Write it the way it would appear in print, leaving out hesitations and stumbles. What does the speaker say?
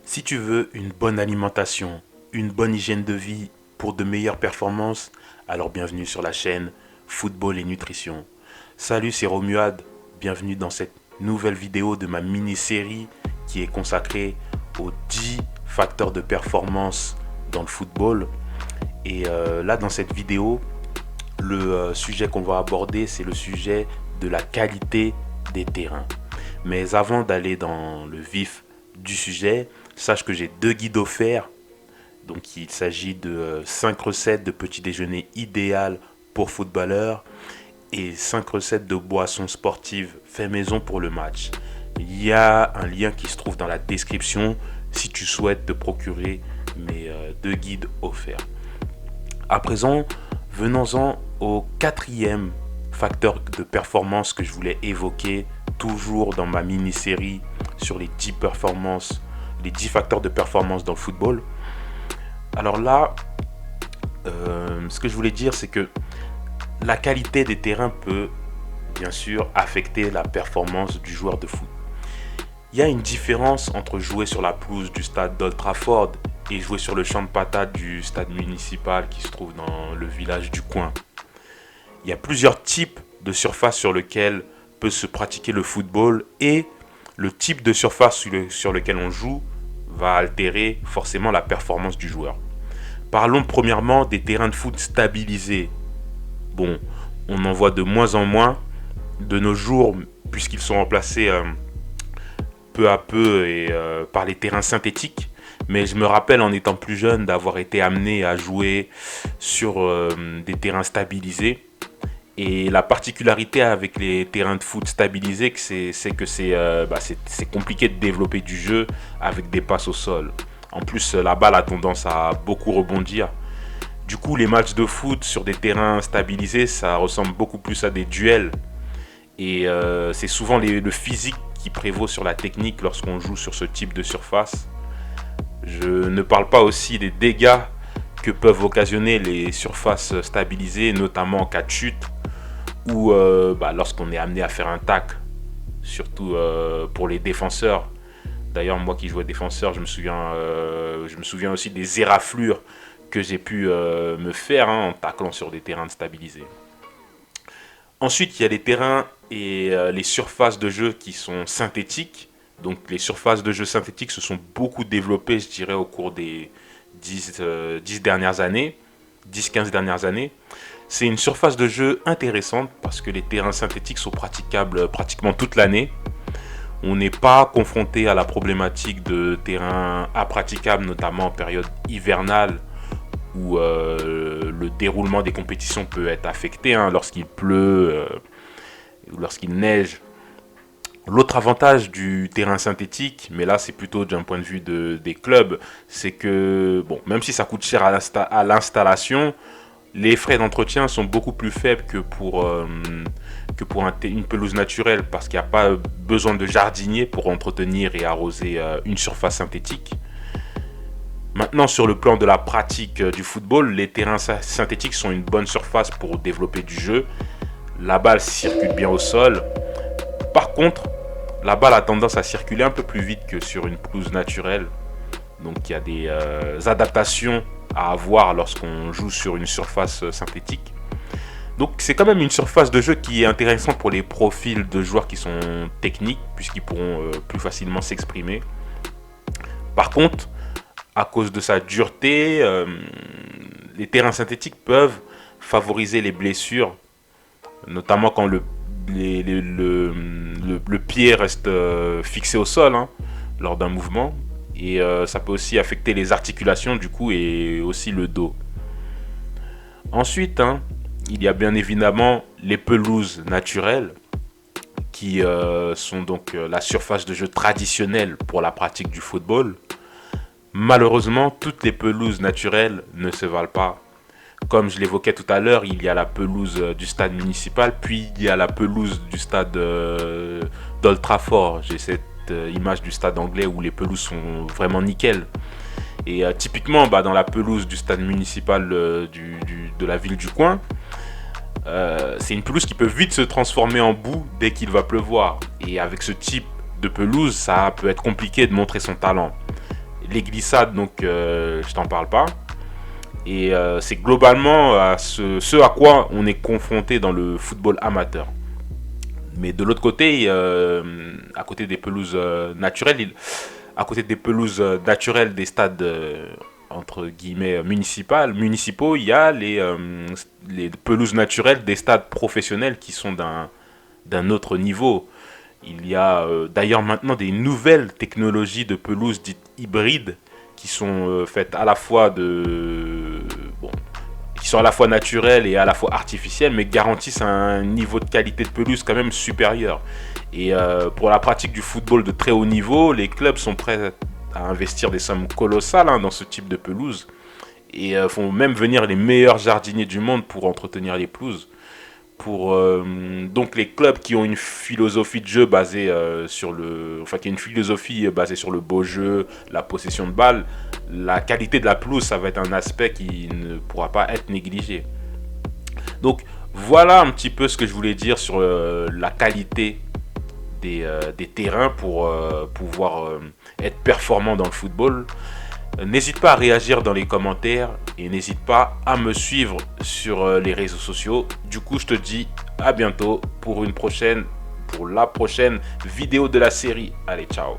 Si tu veux une bonne alimentation, une bonne hygiène de vie pour de meilleures performances, alors bienvenue sur la chaîne Football et Nutrition. Salut, c'est Romuald, bienvenue dans cette nouvelle vidéo de ma mini-série qui est consacrée aux 10 facteurs de performance dans le football. Et là, dans cette vidéo, le sujet qu'on va aborder, c'est le sujet de la qualité des terrains. Mais avant d'aller dans le vif du sujet, sache que j'ai 2 guides offerts. Donc il s'agit de 5 recettes de petit déjeuner idéal pour footballeurs et 5 recettes de boissons sportives fait maison pour le match. Il y a un lien qui se trouve dans la description si tu souhaites te procurer mes 2 guides offerts. À présent, venons-en au 4e facteur de performance que je voulais évoquer, toujours dans ma mini-série sur les 10 facteurs de performance dans le football. Alors là, ce que je voulais dire, c'est que la qualité des terrains peut bien sûr affecter la performance du joueur de foot. Il y a une différence entre jouer sur la pelouse du stade d'Old Trafford et jouer sur le champ de patates du stade municipal qui se trouve dans le village du coin. Il y a plusieurs types de surfaces sur lesquelles peut se pratiquer le football et le type de surface sur lequel on joue va altérer forcément la performance du joueur. Parlons premièrement des terrains de foot stabilisés. Bon, on en voit de moins en moins de nos jours puisqu'ils sont remplacés peu à peu par les terrains synthétiques. Mais je me rappelle en étant plus jeune d'avoir été amené à jouer sur des terrains stabilisés. Et la particularité avec les terrains de foot stabilisés, c'est que c'est compliqué de développer du jeu avec des passes au sol. En plus, la balle a tendance à beaucoup rebondir. Du coup, les matchs de foot sur des terrains stabilisés, ça ressemble beaucoup plus à des duels. Et c'est souvent le physique qui prévaut sur la technique lorsqu'on joue sur ce type de surface. Je ne parle pas aussi des dégâts que peuvent occasionner les surfaces stabilisées, notamment en cas de chute ou lorsqu'on est amené à faire un tacle, surtout pour les défenseurs. D'ailleurs, moi qui jouais défenseur, je me souviens aussi des éraflures que j'ai pu me faire en taclant sur des terrains stabilisés. Ensuite, il y a les terrains et les surfaces de jeu qui sont synthétiques. Donc les surfaces de jeu synthétiques se sont beaucoup développées, je dirais, au cours des 10-15 dernières années. C'est une surface de jeu intéressante parce que les terrains synthétiques sont praticables pratiquement toute l'année. On n'est pas confronté à la problématique de terrains impraticables, notamment en période hivernale où le déroulement des compétitions peut être affecté lorsqu'il pleut ou lorsqu'il neige. L'autre avantage du terrain synthétique, mais là c'est plutôt d'un point de vue des clubs, c'est que même si ça coûte cher à l'installation, les frais d'entretien sont beaucoup plus faibles que pour une pelouse naturelle parce qu'il n'y a pas besoin de jardinier pour entretenir et arroser une surface synthétique. Maintenant, sur le plan de la pratique du football, les terrains synthétiques sont une bonne surface pour développer du jeu. La balle circule bien au sol. Par contre, la balle a tendance à circuler un peu plus vite que sur une pelouse naturelle. Donc il y a des adaptations à avoir lorsqu'on joue sur une surface synthétique. Donc c'est quand même une surface de jeu qui est intéressante pour les profils de joueurs qui sont techniques, puisqu'ils pourront plus facilement s'exprimer. Par contre, à cause de sa dureté, les terrains synthétiques peuvent favoriser les blessures, notamment quand le pied reste fixé au sol lors d'un mouvement. Et ça peut aussi affecter les articulations du coup et aussi le dos. Ensuite, il y a bien évidemment les pelouses naturelles qui sont donc la surface de jeu traditionnelle pour la pratique du football. Malheureusement, toutes les pelouses naturelles ne se valent pas. Comme je l'évoquais tout à l'heure, il y a la pelouse du stade municipal, puis il y a la pelouse du stade d'Old Trafford. J'ai cette image du stade anglais où les pelouses sont vraiment nickel. Et typiquement, dans la pelouse du stade municipal de la ville du coin, c'est une pelouse qui peut vite se transformer en boue dès qu'il va pleuvoir. Et avec ce type de pelouse, ça peut être compliqué de montrer son talent. Les glissades, donc je t'en parle pas. Et c'est globalement ce à quoi on est confronté dans le football amateur. Mais de l'autre côté, à côté des pelouses naturelles, à côté des pelouses naturelles des stades entre guillemets municipaux, il y a les pelouses naturelles des stades professionnels qui sont d'un autre niveau. Il y a d'ailleurs maintenant des nouvelles technologies de pelouse dites hybrides qui sont faites à la fois bon, qui sont à la fois naturelles et à la fois artificielles, mais garantissent un niveau de qualité de pelouse quand même supérieur. Et pour la pratique du football de très haut niveau, les clubs sont prêts à investir des sommes colossales dans ce type de pelouse et font même venir les meilleurs jardiniers du monde pour entretenir les pelouses. Donc les clubs qui ont une philosophie de jeu basée qui a une philosophie basée sur le beau jeu, la possession de balle, la qualité de la pelouse, ça va être un aspect qui ne pourra pas être négligé. Donc voilà un petit peu ce que je voulais dire sur la qualité des terrains pour pouvoir être performant dans le football. N'hésite pas à réagir dans les commentaires et n'hésite pas à me suivre sur les réseaux sociaux. Du coup, je te dis à bientôt pour la prochaine vidéo de la série. Allez, ciao.